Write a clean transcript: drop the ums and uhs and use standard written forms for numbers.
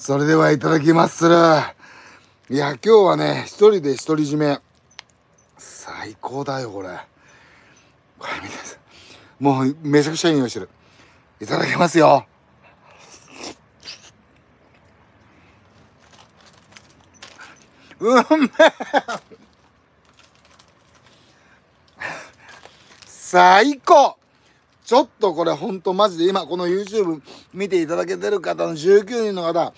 それではいただきまする。いや、今日はね、一人で独り占め。最高だよ、これ。これ見てください。もう、めちゃくちゃいい匂いしてる。いただきますよ。めえ最高。ちょっとこれほんとマジで今この YouTube 見ていただけてる方の19人の方、